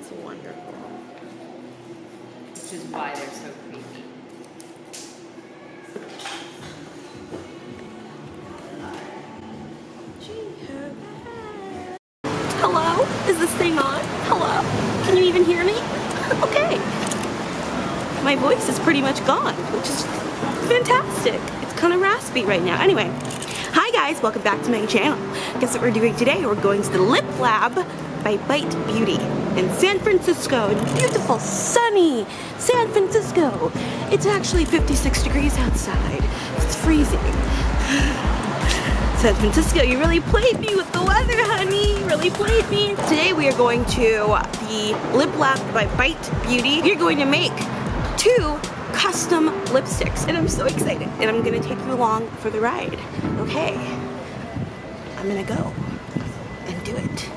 It's wonderful. Which is why they're so creepy. Hello? Is this thing on? Hello? Can you even hear me? Okay. My voice is pretty much gone, which is fantastic. It's kind of raspy right now. Anyway, hi guys, welcome back to my channel. Guess what we're doing today? We're going to the Lip Lab by Bite Beauty in San Francisco, in beautiful, sunny San Francisco. It's actually 56 degrees outside. It's freezing. San Francisco, you really played me with the weather, honey. You really played me. Today we are going to the Lip Lab by Bite Beauty. We're going to make 2 custom lipsticks, and I'm so excited. And I'm gonna take you along for the ride. Okay, I'm gonna go and do it.